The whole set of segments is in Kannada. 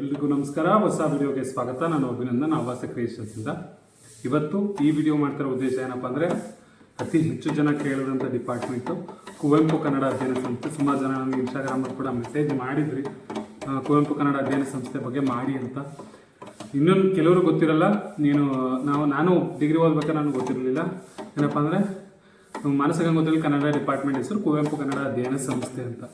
ಎಲ್ರಿಗೂ ನಮಸ್ಕಾರ. ಹೊಸ ವಿಡಿಯೋಗೆ ಸ್ವಾಗತ. ನಾನು ಅಭಿನಂದನ್, ಆವಾಸ ಕ್ರಿಯೇಷನ್ಸಿಂದ. ಇವತ್ತು ಈ ವಿಡಿಯೋ ಮಾಡ್ತಿರೋ ಉದ್ದೇಶ ಏನಪ್ಪ ಅಂದರೆ, ಅತಿ ಹೆಚ್ಚು ಜನ ಕೇಳಿದಂಥ ಡಿಪಾರ್ಟ್ಮೆಂಟು ಕುವೆಂಪು ಕನ್ನಡ ಅಧ್ಯಯನ ಸಂಸ್ಥೆ. ಸುಮಾರು ಜನ ನನಗೆ ಇನ್ಸ್ಟಾಗ್ರಾಮಲ್ಲಿ ಕೂಡ ಮೆಸೇಜ್ ಮಾಡಿದ್ರಿ, ಕುವೆಂಪು ಕನ್ನಡ ಅಧ್ಯಯನ ಸಂಸ್ಥೆ ಬಗ್ಗೆ ಮಾಡಿ ಅಂತ. ಇನ್ನೊಂದು ಕೆಲವರು ಗೊತ್ತಿರಲ್ಲ, ನಾನು ಡಿಗ್ರಿ ಓದ್ಬೇಕಾದ್ರೆ ನನಗೆ ಗೊತ್ತಿರಲಿಲ್ಲ. ಏನಪ್ಪ ಅಂದರೆ, ಮಾನಸಗಂಗೋತ್ರಿಯಲ್ಲಿ ಕನ್ನಡ ಡಿಪಾರ್ಟ್ಮೆಂಟ್ ಹೆಸರು ಕುವೆಂಪು ಕನ್ನಡ ಅಧ್ಯಯನ ಸಂಸ್ಥೆ ಅಂತ.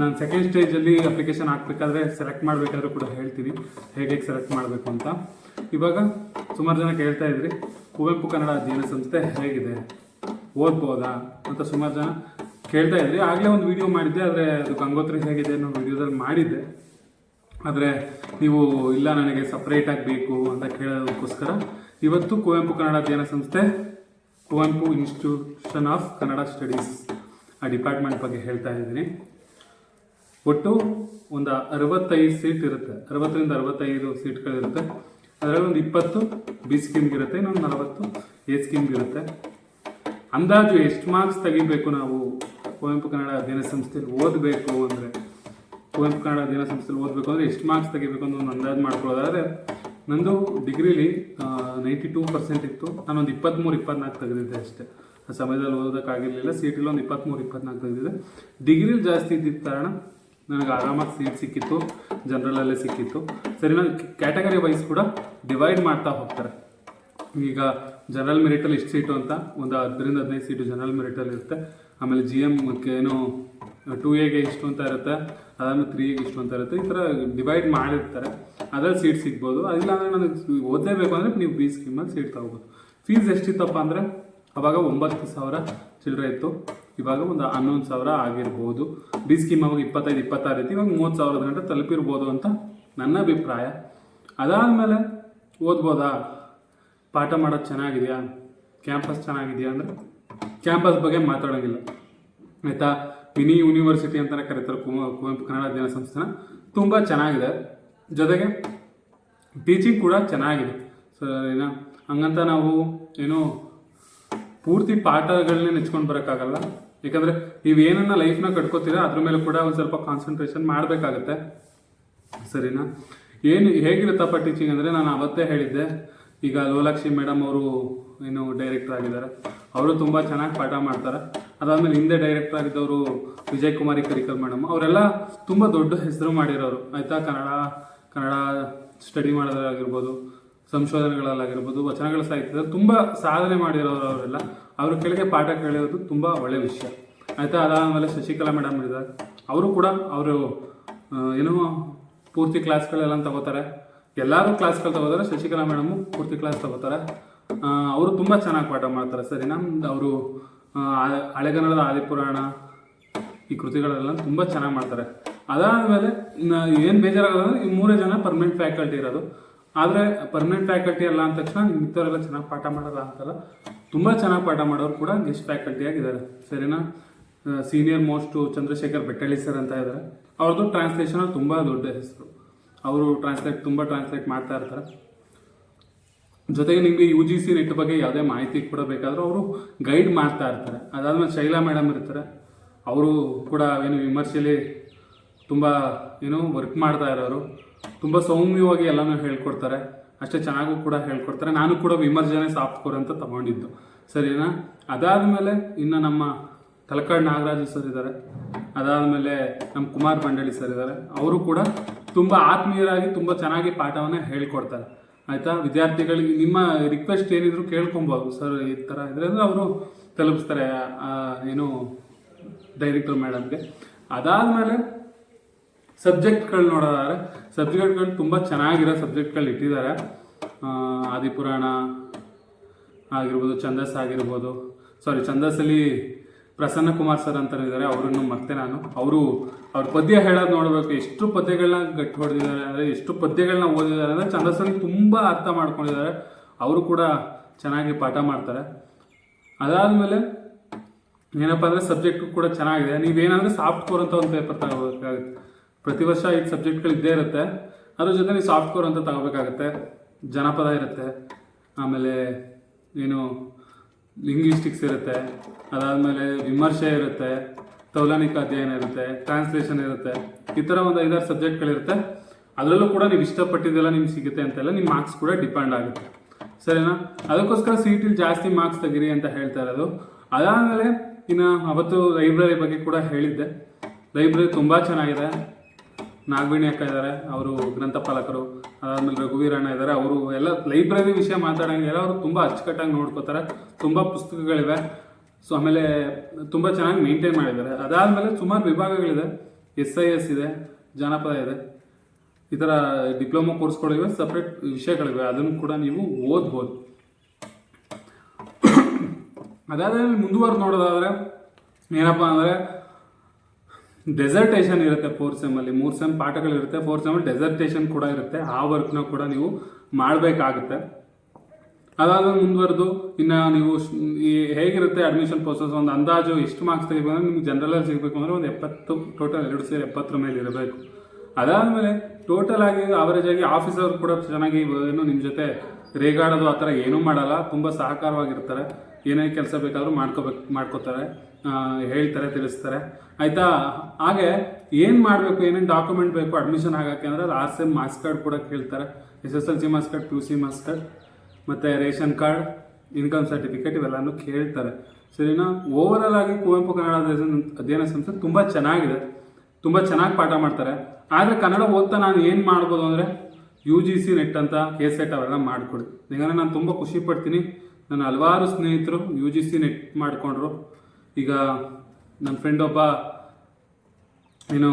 ನಾನು ಸೆಕೆಂಡ್ ಸ್ಟೇಜಲ್ಲಿ ಅಪ್ಲಿಕೇಶನ್ ಹಾಕಬೇಕಾದ್ರೆ ಸೆಲೆಕ್ಟ್ ಮಾಡಬೇಕಾದ್ರೂ ಕೂಡ ಹೇಳ್ತೀನಿ ಹೇಗೆ ಸೆಲೆಕ್ಟ್ ಮಾಡಬೇಕು ಅಂತ. ಇವಾಗ ಸುಮಾರು ಜನ ಕೇಳ್ತಾ ಇದ್ರಿ, ಕುವೆಂಪು ಕನ್ನಡ ಅಧ್ಯಯನ ಸಂಸ್ಥೆ ಹೇಗಿದೆ, ಓದ್ಬೋದಾ ಅಂತ ಸುಮಾರು ಜನ ಕೇಳ್ತಾ ಇದ್ರಿ. ಆಗಲೇ ಒಂದು ವಿಡಿಯೋ ಮಾಡಿದ್ದೆ, ಆದರೆ ಅದು ಗಂಗೋತ್ರಿ ಹೇಗಿದೆ ಅನ್ನೋ ವಿಡಿಯೋದಲ್ಲಿ ಮಾಡಿದ್ದೆ. ಆದರೆ ನೀವು ಇಲ್ಲ ನನಗೆ ಸಪ್ರೇಟಾಗಿ ಬೇಕು ಅಂತ ಕೇಳೋದಕ್ಕೋಸ್ಕರ ಇವತ್ತು ಕುವೆಂಪು ಕನ್ನಡ ಅಧ್ಯಯನ ಸಂಸ್ಥೆ, Kuvempu institution of Kannada studies ಆ ಡಿಪಾರ್ಟ್ಮೆಂಟ್ ಬಗ್ಗೆ ಹೇಳ್ತಾ ಇದ್ದೀನಿ. ಒಟ್ಟು ಒಂದು 65 ಸೀಟ್ ಇರುತ್ತೆ, 60ರಿಂದ 65 ಸೀಟ್ಗಳಿರುತ್ತೆ. ಅದರಲ್ಲಿ ಒಂದು 20 ಬಿ ಸ್ಕೀಮ್ಗಿರುತ್ತೆ, ಇನ್ನೊಂದು 40 ಎ ಸ್ಕೀಮ್ಗಿರುತ್ತೆ. ಅಂದಾಜು ಎಷ್ಟು ಮಾರ್ಕ್ಸ್ ತೆಗಿಬೇಕು ನಾವು ಕುವೆಂಪು ಕನ್ನಡ ಅಧ್ಯಯನ ಸಂಸ್ಥೆಯಲ್ಲಿ ಓದಬೇಕು ಅಂದರೆ, ಕುವೆಂಪು ಕನ್ನಡ ಅಧ್ಯಯನ ಸಂಸ್ಥೆಯಲ್ಲಿ ಓದಬೇಕು ಅಂದರೆ ಎಷ್ಟು ಮಾರ್ಕ್ಸ್ ತೆಗಿಬೇಕು ಅಂತ ಒಂದು ಅಂದಾಜು ಮಾಡ್ಕೊಳ್ಳೋದಾದರೆ, ನಂದು ಡಿಗ್ರಿಲಿ 92% ಇತ್ತು. ನಾನೊಂದು 23-24 ತೆಗೆದಿದ್ದೆ ಅಷ್ಟೇ. ಆ ಸಮಯದಲ್ಲಿ ಓದೋದಕ್ಕಾಗಿರಲಿಲ್ಲ. ಸಿಟಿಲಿ ಒಂದು 23-24 ತೆಗೆದಿದ್ದೆ. ಡಿಗ್ರಿಲಿ ಜಾಸ್ತಿ ಇದ್ದಿದ್ದ ಕಾರಣ ನನಗೆ ಆರಾಮಾಗಿ ಸೀಟ್ ಸಿಕ್ಕಿತ್ತು, ಜನರಲಲ್ಲೇ ಸಿಕ್ಕಿತ್ತು. ಸರಿ, ನಾನು ಕ್ಯಾಟಗರಿ ವೈಸ್ ಕೂಡ ಡಿವೈಡ್ ಮಾಡ್ತಾ ಹೋಗ್ತಾರೆ. ಈಗ ಜನರಲ್ ಮೆರಿಟಲ್ಲಿ ಇಷ್ಟು ಸೀಟು ಅಂತ ಒಂದು 10-15 ಸೀಟು ಜನರಲ್ ಮೆರಿಟಲ್ಲಿ ಇರುತ್ತೆ. ಆಮೇಲೆ GM ಏನು 2Aಗೆ ಇಷ್ಟು ಅಂತ ಇರುತ್ತೆ, ಅದಾದ್ಮೇಲೆ 3Aಗೆ ಇಷ್ಟು ಅಂತ ಇರುತ್ತೆ. ಈ ಥರ ಡಿವೈಡ್ ಮಾಡಿರ್ತಾರೆ. ಅದರಲ್ಲಿ ಸೀಟ್ ಸಿಗ್ಬೋದು. ಇಲ್ಲ ಅಂದರೆ ನನಗೆ ಓದಲೇಬೇಕು ಅಂದರೆ ನೀವು ಬಿ ಸ್ಕೀಮಲ್ಲಿ ಸೀಟ್ ತೊಗೋಬೋದು. ಫೀಸ್ ಎಷ್ಟಿತ್ತಪ್ಪ ಅಂದರೆ, ಅವಾಗ 9,000 ಚಿಲ್ಲರೆ ಇತ್ತು. ಇವಾಗ ಒಂದು 11,000 ಆಗಿರ್ಬೋದು. ಬಿ ಸ್ಕೀಮ್ ಅವಾಗ 25-26 ಇತ್ತು. ಇವಾಗ 30,000 ಗಂಟೆ ತಲುಪಿರ್ಬೋದು ಅಂತ ನನ್ನ ಅಭಿಪ್ರಾಯ. ಅದಾದಮೇಲೆ ಓದ್ಬೋದಾ, ಪಾಠ ಮಾಡೋದು ಚೆನ್ನಾಗಿದೆಯಾ, ಕ್ಯಾಂಪಸ್ ಚೆನ್ನಾಗಿದೆಯಾ ಅಂದರೆ, ಕ್ಯಾಂಪಸ್ ಬಗ್ಗೆ ಮಾತಾಡೋಂಗಿಲ್ಲ ಆಯಿತಾ. ಮಿನಿ ಯೂನಿವರ್ಸಿಟಿ ಅಂತಲೇ ಕರೀತಾರೆ ಕುವೆಂಪು ಕನ್ನಡ ಅಧ್ಯಯನ ಸಂಸ್ಥೆನ. ತುಂಬ ಚೆನ್ನಾಗಿದೆ, ಜೊತೆಗೆ ಟೀಚಿಂಗ್ ಕೂಡ ಚೆನ್ನಾಗಿದೆ. ಸರಿನಾ? ಹಂಗಂತ ನಾವು ಏನು ಪೂರ್ತಿ ಪಾಠಗಳನ್ನೇ ನೆಚ್ಕೊಂಡು ಬರೋಕ್ಕಾಗಲ್ಲ. ಯಾಕಂದರೆ ನೀವೇನನ್ನ ಲೈಫ್ನ ಕಟ್ಕೋತೀರ ಅದ್ರ ಮೇಲೆ ಕೂಡ ಒಂದು ಸ್ವಲ್ಪ ಕಾನ್ಸಂಟ್ರೇಷನ್ ಮಾಡಬೇಕಾಗತ್ತೆ. ಸರಿನಾ? ಹೇಗಿರುತ್ತಪ್ಪ ಟೀಚಿಂಗ್ ಅಂದರೆ, ನಾನು ಅವತ್ತೇ ಹೇಳಿದ್ದೆ, ಈಗ ಲೋಲಾಕ್ಷಿ ಮೇಡಮ್ ಅವರು ಏನು ಡೈರೆಕ್ಟರ್ ಆಗಿದ್ದಾರೆ, ಅವರು ತುಂಬ ಚೆನ್ನಾಗಿ ಪಾಠ ಮಾಡ್ತಾರೆ. ಅದಾದಮೇಲೆ ಹಿಂದೆ ಡೈರೆಕ್ಟರ್ ಆಗಿದ್ದವರು ವಿಜಯ್ ಕುಮಾರಿ ಕರಿಕಲ್ ಮೇಡಮ್, ಅವರೆಲ್ಲ ತುಂಬ ದೊಡ್ಡ ಹೆಸರು ಮಾಡಿರೋರು ಆಯಿತಾ. ಕನ್ನಡ ಸ್ಟಡಿ ಮಾಡೋದಾಗಿರ್ಬೋದು, ಸಂಶೋಧನೆಗಳಲ್ಲಾಗಿರ್ಬೋದು, ವಚನಗಳ ಸಾಹಿತ್ಯದಲ್ಲಿ ತುಂಬ ಸಾಧನೆ ಮಾಡಿರೋರು ಅವರೆಲ್ಲ. ಅವ್ರ ಕೆಳಗೆ ಪಾಠ ಕೇಳೋದು ತುಂಬ ಒಳ್ಳೆಯ ವಿಷಯ ಆಯಿತಾ. ಅದಾದಮೇಲೆ ಶಶಿಕಲಾ ಮೇಡಮ್ ಇದ್ದಾರೆ, ಅವರು ಕೂಡ ಏನು ಪೂರ್ತಿ ಕ್ಲಾಸ್ಗಳೆಲ್ಲ ತಗೋತಾರೆ. ಎಲ್ಲರೂ ಕ್ಲಾಸ್ಗಳು ತಗೋತಾರೆ, ಶಶಿಕಲಾ ಮೇಡಮು ಪೂರ್ತಿ ಕ್ಲಾಸ್ ತಗೋತಾರೆ. ಅವರು ತುಂಬ ಚೆನ್ನಾಗಿ ಪಾಠ ಮಾಡ್ತಾರೆ. ಸರಿನಾ? ಅವರು ಹಳೆಗನ್ನಡದ ಆದಿಪುರಾಣ ಈ ಕೃತಿಗಳೆಲ್ಲ ತುಂಬ ಚೆನ್ನಾಗಿ ಮಾಡ್ತಾರೆ. ಅದಾದಮೇಲೆ ಏನು ಬೇಜಾರಾಗೋದಂದ್ರೆ, ಈ 3 ಜನ ಪರ್ಮನೆಂಟ್ ಫ್ಯಾಕಲ್ಟಿ ಇರೋದು. ಆದರೆ ಪರ್ಮನೆಂಟ್ ಫ್ಯಾಕಲ್ಟಿ ಅಲ್ಲ ಅಂದ ತಕ್ಷಣ ಮಿಕ್ಕವರೆಲ್ಲ ಚೆನ್ನಾಗಿ ಪಾಠ ಮಾಡೋಲ್ಲ ಅಂತಲ್ಲ, ತುಂಬ ಚೆನ್ನಾಗಿ ಪಾಠ ಮಾಡೋರು ಕೂಡ ಗೆಸ್ಟ್ ಫ್ಯಾಕಲ್ಟಿಯಾಗಿದ್ದಾರೆ. ಸರಿನಾ? Senior most Chandrashekhar Bettahalli sir ಅಂತ ಇದ್ದಾರೆ. ಅವ್ರದ್ದು ಟ್ರಾನ್ಸ್ಲೇಷನಲ್ಲಿ ತುಂಬ ದೊಡ್ಡ ಹೆಸರು. ಅವರು ತುಂಬ ಟ್ರಾನ್ಸ್ಲೇಟ್ ಮಾಡ್ತಾ ಇರ್ತಾರೆ. ಜೊತೆಗೆ ನಿಮಗೆ UGC ನೆಟ್ ಬಗ್ಗೆ ಯಾವುದೇ ಮಾಹಿತಿ ಕೂಡ ಬೇಕಾದರೂ ಅವರು ಗೈಡ್ ಮಾಡ್ತಾ ಇರ್ತಾರೆ. ಅದಾದಮೇಲೆ ಶೈಲಾ ಮೇಡಮ್ ಇರ್ತಾರೆ, ಅವರು ಕೂಡ ಏನು ವಿಮರ್ಶೆಯಲ್ಲಿ ತುಂಬ ವರ್ಕ್ ಮಾಡ್ತಾ ಇರೋರು. ತುಂಬ ಸೌಮ್ಯವಾಗಿ ಎಲ್ಲನೂ ಹೇಳ್ಕೊಡ್ತಾರೆ, ಅಷ್ಟೇ ಚೆನ್ನಾಗೂ ಕೂಡ ಹೇಳ್ಕೊಡ್ತಾರೆ. ನಾನು ಕೂಡ ವಿಮರ್ಶನೆ ಸಾಫ್ಟ್ ಕೋರ್ ಅಂತ ತೊಗೊಂಡಿದ್ದು. ಸರಿನಾ? ಅದಾದಮೇಲೆ ಇನ್ನು ನಮ್ಮ ತಲಕಾಡು ನಾಗರಾಜು ಸರ್ ಇದ್ದಾರೆ. ಅದಾದಮೇಲೆ ನಮ್ಮ ಕುಮಾರ್ ಬಂಡಳಿ ಸರ್ ಇದ್ದಾರೆ. ಅವರು ಕೂಡ ತುಂಬ ಆತ್ಮೀಯರಾಗಿ ತುಂಬ ಚೆನ್ನಾಗಿ ಪಾಠವನ್ನು ಹೇಳ್ಕೊಡ್ತಾರೆ ಆಯಿತಾ. ವಿದ್ಯಾರ್ಥಿಗಳಿಗೆ ನಿಮ್ಮ ರಿಕ್ವೆಸ್ಟ್ ಏನಿದ್ರು ಕೇಳ್ಕೊಬೋದು, ಸರ್ ಈ ಥರ ಇದ್ರೆ ಅಂದರೆ ಅವರು ತಲುಪಿಸ್ತಾರೆ ಏನು ಡೈರೆಕ್ಟರ್ ಮೇಡಮ್ಗೆ. ಅದಾದಮೇಲೆ ಸಬ್ಜೆಕ್ಟ್ಗಳು ನೋಡೋದಾದ್ರೆ, ಸಬ್ಜೆಕ್ಟ್ಗಳು ತುಂಬ ಚೆನ್ನಾಗಿರೋ ಸಬ್ಜೆಕ್ಟ್ಗಳು ಇಟ್ಟಿದ್ದಾರೆ. ಆದಿಪುರಾಣ ಆಗಿರ್ಬೋದು, ಛಂದಸ್ ಆಗಿರ್ಬೋದು. ಛಂದಸ್ಸಲ್ಲಿ ಪ್ರಸನ್ನ ಕುಮಾರ್ ಸರ್ ಅಂತ ಇದ್ದಾರೆ, ಅವರನ್ನು ಮತ್ತೆ ನಾನು ಅವ್ರ ಪದ್ಯ ಹೇಳೋದು ನೋಡಬೇಕು. ಎಷ್ಟು ಪದ್ಯಗಳನ್ನ ಗಟ್ಟಿ ಹೊಡೆದಿದ್ದಾರೆ ಅಂದರೆ, ಎಷ್ಟು ಪದ್ಯಗಳನ್ನ ಓದಿದ್ದಾರೆ ಅಂದರೆ, ಛಂದಸ್ಸಲ್ಲಿ ತುಂಬ ಅರ್ಥ ಮಾಡ್ಕೊಂಡಿದ್ದಾರೆ. ಅವರು ಕೂಡ ಚೆನ್ನಾಗಿ ಪಾಠ ಮಾಡ್ತಾರೆ. ಅದಾದಮೇಲೆ ಏನಪ್ಪ ಅಂದರೆ, ಸಬ್ಜೆಕ್ಟು ಕೂಡ ಚೆನ್ನಾಗಿದೆ. ನೀವೇನಾದರೂ ಸಾಫ್ಟ್ ಕೋರ್ ಅಂತ ಒಂದು ಪೇಪರ್ ತಗೋಬೇಕಾಗುತ್ತೆ. ಪ್ರತಿ ವರ್ಷ 5 ಸಬ್ಜೆಕ್ಟ್ಗಳು ಇದ್ದೇ ಇರುತ್ತೆ. ಅದ್ರ ಜೊತೆ ನೀವು ಸಾಫ್ಟ್ ಕೋರ್ ಅಂತ ತಗೋಬೇಕಾಗತ್ತೆ. ಜನಪದ ಇರುತ್ತೆ, ಆಮೇಲೆ ಏನು ಲಿಂಗ್ವಿಸ್ಟಿಕ್ಸ್ ಇರುತ್ತೆ, ಅದಾದಮೇಲೆ ವಿಮರ್ಶೆ ಇರುತ್ತೆ, ತೌಲನಿಕ ಅಧ್ಯಯನ ಇರುತ್ತೆ, ಟ್ರಾನ್ಸ್ಲೇಷನ್ ಇರುತ್ತೆ. ಈ ಥರ ಒಂದು 5-6 ಸಬ್ಜೆಕ್ಟ್ಗಳಿರುತ್ತೆ. ಅದರಲ್ಲೂ ಕೂಡ ನೀವು ಇಷ್ಟಪಟ್ಟಿದ್ದೆಲ್ಲ ನಿಮ್ಗೆ ಸಿಗುತ್ತೆ ಅಂತೆಲ್ಲ ನಿಮ್ಮ ಮಾರ್ಕ್ಸ್ ಕೂಡ ಡಿಪೆಂಡ್ ಆಗುತ್ತೆ, ಸರಿನಾ? ಅದಕ್ಕೋಸ್ಕರ CET ಜಾಸ್ತಿ ಮಾರ್ಕ್ಸ್ ತೆಗೀರಿ ಅಂತ ಹೇಳ್ತಾ ಇರೋದು. ಅದಾದಮೇಲೆ ಇನ್ನು ಅವತ್ತು ಲೈಬ್ರರಿ ಬಗ್ಗೆ ಕೂಡ ಹೇಳಿದ್ದೆ. ಲೈಬ್ರರಿ ತುಂಬ ಚೆನ್ನಾಗಿದೆ. ನಾಗವೇಣಿ ಅಕ್ಕ ಇದ್ದಾರೆ, ಅವರು ಗ್ರಂಥಪಾಲಕರು. ಅದಾದಮೇಲೆ ರಘುವೀರಣ್ಣ ಇದ್ದಾರೆ, ಅವರು ಎಲ್ಲ ಲೈಬ್ರರಿ ವಿಷಯ ಮಾತಾಡೋಂಗೆಲ್ಲ ಅವರು ತುಂಬ ಅಚ್ಚುಕಟ್ಟಾಗಿ ನೋಡ್ಕೋತಾರೆ. ತುಂಬ ಪುಸ್ತಕಗಳಿವೆ. ಸೊ ಆಮೇಲೆ ತುಂಬ ಚೆನ್ನಾಗಿ ಮೇಂಟೈನ್ ಮಾಡಿದ್ದಾರೆ. ಅದಾದಮೇಲೆ ಸುಮಾರು ವಿಭಾಗಗಳಿದೆ. SIS ಇದೆ, ಜಾನಪದ ಇದೆ, ಈ ಥರ ಡಿಪ್ಲೊಮಾ ಕೋರ್ಸ್ಗಳಿವೆ, ಸಪ್ರೇಟ್ ವಿಷಯಗಳಿವೆ. ಅದನ್ನು ಕೂಡ ನೀವು ಓದ್ಬೋದು. ಅದಾದ್ಮೇಲೆ ಮುಂದುವರೆದು ನೋಡೋದಾದರೆ ಏನಪ್ಪ ಅಂದರೆ ಡೆಸರ್ಟೇಷನ್ ಇರುತ್ತೆ 4th ಸೆಮ್ಮಲ್ಲಿ. 3 ಸೆಮ್ ಪಾಠಗಳಿರುತ್ತೆ, 4th ಸೆಮ್ಮಲ್ಲಿ ಡೆಸರ್ಟೇಷನ್ ಕೂಡ ಇರುತ್ತೆ. ಆ ವರ್ಕ್ನ ಕೂಡ ನೀವು ಮಾಡಬೇಕಾಗುತ್ತೆ. ಅದಾದ್ಮೇಲೆ ಮುಂದುವರೆದು ಇನ್ನು ನೀವು ಹೇಗಿರುತ್ತೆ ಅಡ್ಮಿಷನ್ ಪ್ರೊಸೆಸ್, ಒಂದು ಅಂದಾಜು ಎಷ್ಟು ಮಾರ್ಕ್ಸ್ ತೆಗಿಬೇಕು ಅಂದರೆ ನಿಮ್ಗೆ ಜನರಲಲ್ಲಿ ಸಿಗಬೇಕು ಅಂದರೆ ಒಂದು 70, ಟೋಟಲ್ 2 ಸೇರಿ 70 ಮೇಲೆ ಇರಬೇಕು. ಅದಾದಮೇಲೆ ಟೋಟಲ್ ಆಗಿ ಆವರೇಜ್ ಆಗಿ ಆಫೀಸರ್ ಕೂಡ ಚೆನ್ನಾಗಿ ಏನು ನಿಮ್ಮ ಜೊತೆ ರೇಗಾಡೋದು ಆ ಥರ ಏನೂ ಮಾಡಲ್ಲ. ತುಂಬ ಸಹಕಾರವಾಗಿರ್ತಾರೆ. ಏನೇ ಕೆಲಸ ಬೇಕಾದರೂ ಮಾಡ್ಕೋತಾರೆ, ಹೇಳ್ತಾರೆ, ತಿಳಿಸ್ತಾರೆ, ಆಯಿತಾ? ಹಾಗೆ ಏನು ಮಾಡಬೇಕು, ಏನೇನು ಡಾಕ್ಯುಮೆಂಟ್ ಬೇಕು ಅಡ್ಮಿಷನ್ ಆಗೋಕ್ಕೆ ಅಂದರೆ ಲಾಸ್ಟ್ ಸೆಮ್ ಮಾರ್ಕ್ಸ್ ಕಾರ್ಡ್ ಕೂಡ ಕೇಳ್ತಾರೆ. SSLC marks card, PUC marks card, ಮತ್ತು ರೇಷನ್ ಕಾರ್ಡ್, ಇನ್ಕಮ್ ಸರ್ಟಿಫಿಕೇಟ್ ಇವೆಲ್ಲನೂ ಕೇಳ್ತಾರೆ, ಸರಿನಾ? ಓವರಾಲ್ ಆಗಿ ಕುವೆಂಪು ಕನ್ನಡ ಅಧ್ಯಯನ ಸಂಸ್ಥೆ ತುಂಬ ಚೆನ್ನಾಗಿದೆ, ತುಂಬ ಚೆನ್ನಾಗಿ ಪಾಠ ಮಾಡ್ತಾರೆ. ಆದರೆ ಕನ್ನಡ ಓದ್ತಾ ನಾನು ಏನು ಮಾಡ್ಬೋದು ಅಂದರೆ UGC ನೆಟ್ ಅಂತ KSET ಅವೆಲ್ಲ ಮಾಡಿಕೊಡಿ. ಯಾಕಂದರೆ ನಾನು ತುಂಬ ಖುಷಿ ಪಡ್ತೀನಿ. ನನ್ನ ಹಲವಾರು ಸ್ನೇಹಿತರು UGC ನೆಟ್ ಮಾಡಿಕೊಂಡ್ರು. ಈಗ ನನ್ನ ಫ್ರೆಂಡ್ ಒಬ್ಬ ಏನು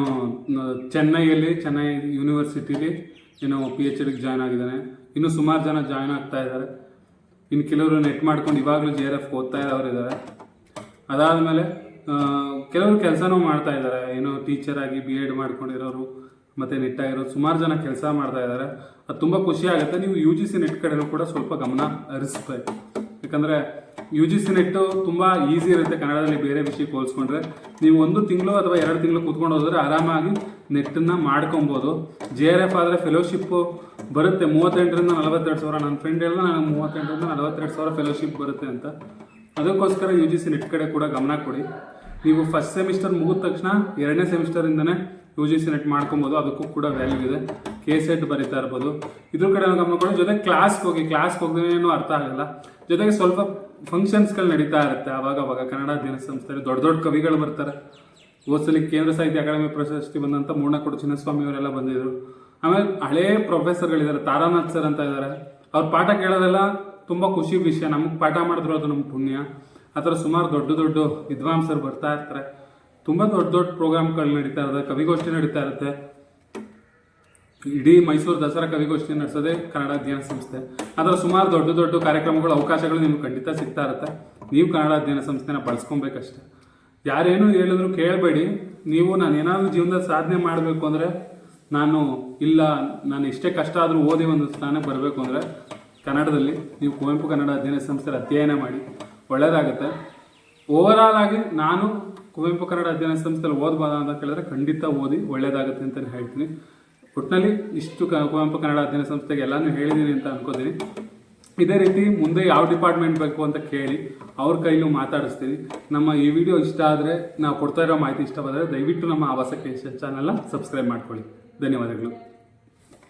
ಚೆನ್ನೈ ಯೂನಿವರ್ಸಿಟಿಲಿ ಏನು PhDಗೆ ಜಾಯ್ನ್ ಆಗಿದ್ದಾನೆ. ಇನ್ನು ಸುಮಾರು ಜನ ಜಾಯ್ನ್ ಆಗ್ತಾ ಇದ್ದಾರೆ. ಇನ್ನು ಕೆಲವರು ನೆಟ್ ಮಾಡ್ಕೊಂಡು ಇವಾಗಲೂ JRF ಓದ್ತಾ ಇರೋರು ಇದ್ದಾರೆ. ಅದಾದಮೇಲೆ ಕೆಲವರು ಕೆಲಸನೂ ಮಾಡ್ತಾ ಇದ್ದಾರೆ, ಏನು ಟೀಚರ್ ಆಗಿ B.Ed ಮಾಡ್ಕೊಂಡಿರೋರು ಮತ್ತು ನೆಟ್ ಆಗಿರೋರು ಸುಮಾರು ಜನ ಕೆಲಸ ಮಾಡ್ತಾ ಇದ್ದಾರೆ. ಅದು ತುಂಬ ಖುಷಿ ಆಗುತ್ತೆ. ನೀವು UGC ನೆಟ್ ಕಡೆನೂ ಕೂಡ ಸ್ವಲ್ಪ ಗಮನ ಹರಿಸ್ಬೇಕು. ಯಾಕಂದರೆ UGC ನೆಟ್ಟು ತುಂಬ ಈಸಿ ಇರುತ್ತೆ ಕನ್ನಡದಲ್ಲಿ ಬೇರೆ ವಿಷಯಕ್ಕೆ ಹೋಲಿಸ್ಕೊಂಡ್ರೆ. ನೀವು 1 ತಿಂಗಳು ಅಥವಾ 2 ತಿಂಗಳು ಕೂತ್ಕೊಂಡು ಹೋದರೆ ಆರಾಮಾಗಿ ನೆಟ್ಟನ್ನು ಮಾಡ್ಕೊಬೋದು. JRF ಆದರೆ ಫೆಲೋಶಿಪ್ಪು ಬರುತ್ತೆ 38ರಿಂದ 42 ಸಾವಿರ. ನನ್ನ ಫ್ರೆಂಡ್ ಹೇಳಿದ ನನಗೆ 38ರಿಂದ 42 ಸಾವಿರ ಫೆಲೋಶಿಪ್ ಬರುತ್ತೆ ಅಂತ. ಅದಕ್ಕೋಸ್ಕರ UGC ನೆಟ್ ಕಡೆ ಕೂಡ ಗಮನ ಕೊಡಿ. ನೀವು ಫಸ್ಟ್ ಸೆಮಿಸ್ಟರ್ ಮುಗಿದ ತಕ್ಷಣ 2ನೇ ಸೆಮಿಸ್ಟರಿಂದನೇ UGC ನೆಟ್ ಮಾಡ್ಕೊಬೋದು. ಅದಕ್ಕೂ ಕೂಡ ವ್ಯಾಲ್ಯೂ ಇದೆ. KSET ಬರೀತಾ ಇರ್ಬೋದು. ಇದ್ರ ಕಡೆ ಗಮನ ಕೊಡಿ. ಜೊತೆಗೆ ಕ್ಲಾಸ್ಗೆ ಹೋಗಿದ್ರೇನೂ ಅರ್ಥ ಆಗಲ್ಲ. ಜೊತೆಗೆ ಸ್ವಲ್ಪ ಫಂಕ್ಷನ್ಸ್ಗಳು ನಡೀತಾ ಇರುತ್ತೆ ಆವಾಗ ಕನ್ನಡ ಅಧ್ಯಯನ ಸಂಸ್ಥೆಯಲ್ಲಿ. ದೊಡ್ಡ ಕವಿಗಳು ಬರ್ತಾರೆ. ಹೋದ್ಸಲಿ ಕೇಂದ್ರ ಸಾಹಿತ್ಯ ಅಕಾಡೆಮಿ ಪ್ರಶಸ್ತಿ ಬಂದಂಥ ಮೂರ್ಣಕೋಟಿ ಚಿನ್ನಸ್ವಾಮಿ ಅವರೆಲ್ಲ ಬಂದಿದ್ರು. ಆಮೇಲೆ ಹಳೇ ಪ್ರೊಫೆಸರ್ಗಳಿದ್ದಾರೆ, ತಾರಾನಾಥ್ ಸರ್ ಅಂತ ಇದ್ದಾರೆ. ಅವ್ರ ಪಾಠ ಕೇಳೋದೆಲ್ಲ ತುಂಬ ಖುಷಿ ವಿಷಯ. ನಮಗೆ ಪಾಠ ಮಾಡಿದ್ರು ಅದು ನಮ್ಮ ಪುಣ್ಯ. ಆ ಥರ ಸುಮಾರು ದೊಡ್ಡ ವಿದ್ವಾಂಸರು ಬರ್ತಾ ಇರ್ತಾರೆ. ತುಂಬ ದೊಡ್ಡ ಪ್ರೋಗ್ರಾಮ್ಗಳು ನಡೀತಾ ಇರುತ್ತೆ, ಕವಿಗೋಷ್ಠಿ ನಡೀತಾ ಇರುತ್ತೆ. ಇಡೀ ಮೈಸೂರು ದಸರಾ ಕವಿಗೋಷ್ಠಿ ನಡೆಸೋದೇ ಕನ್ನಡ ಅಧ್ಯಯನ ಸಂಸ್ಥೆ. ಅದರ ಸುಮಾರು ದೊಡ್ಡ ಕಾರ್ಯಕ್ರಮಗಳು, ಅವಕಾಶಗಳು ನಿಮ್ಗೆ ಖಂಡಿತ ಸಿಗ್ತಾ ಇರುತ್ತೆ. ನೀವು ಕನ್ನಡ ಅಧ್ಯಯನ ಸಂಸ್ಥೆನ ಬಳಸ್ಕೊಬೇಕಷ್ಟೆ. ಯಾರೇನು ಹೇಳಿದ್ರು ಕೇಳಬೇಡಿ. ನೀವು ನಾನು ಏನಾದರೂ ಜೀವನದಲ್ಲಿ ಸಾಧನೆ ಮಾಡಬೇಕು ಅಂದರೆ ನಾನು ಎಷ್ಟೇ ಕಷ್ಟ ಆದರೂ ಓದಿ ಒಂದು ಸ್ಥಾನಕ್ಕೆ ಬರಬೇಕು ಅಂದರೆ ಕನ್ನಡದಲ್ಲಿ ನೀವು ಕುವೆಂಪು ಕನ್ನಡ ಅಧ್ಯಯನ ಸಂಸ್ಥೆಯಲ್ಲಿ ಅಧ್ಯಯನ ಮಾಡಿ, ಒಳ್ಳೆಯದಾಗುತ್ತೆ. ಓವರಾಲ್ ಆಗಿ ನಾನು ಕುವೆಂಪು ಕನ್ನಡ ಅಧ್ಯಯನ ಸಂಸ್ಥೆಯಲ್ಲಿ ಓದ್ಬೋದ ಅಂತ ಕೇಳಿದ್ರೆ ಖಂಡಿತ ಓದಿ, ಒಳ್ಳೆಯದಾಗುತ್ತೆ ಅಂತಲೇ ಹೇಳ್ತೀನಿ. ಒಟ್ಟಿನಲ್ಲಿ ಇಷ್ಟು ಕುವೆಂಪು ಕನ್ನಡ ಅಧ್ಯಯನ ಸಂಸ್ಥೆಗೆ ಎಲ್ಲನೂ ಹೇಳಿದ್ದೀನಿ ಅಂತ ಅನ್ಕೋತೀನಿ. ಇದೇ ರೀತಿ ಮುಂದೆ ಯಾವ ಡಿಪಾರ್ಟ್ಮೆಂಟ್ ಬೇಕು ಅಂತ ಕೇಳಿ ಅವ್ರ ಕೈಲೂ ಮಾತಾಡಿಸ್ತೀವಿ. ನಮ್ಮ ಈ ವಿಡಿಯೋ ಇಷ್ಟ ಆದರೆ, ನಾವು ಕೊಡ್ತಾ ಇರೋ ಮಾಹಿತಿ ಇಷ್ಟವಾದರೆ ದಯವಿಟ್ಟು ನಮ್ಮ ಆವಾಸ ಕ್ರಿಯೇಷನ್ ಚಾನಲ್ನ ಸಬ್ಸ್ಕ್ರೈಬ್ ಮಾಡ್ಕೊಳ್ಳಿ. ಧನ್ಯವಾದಗಳು.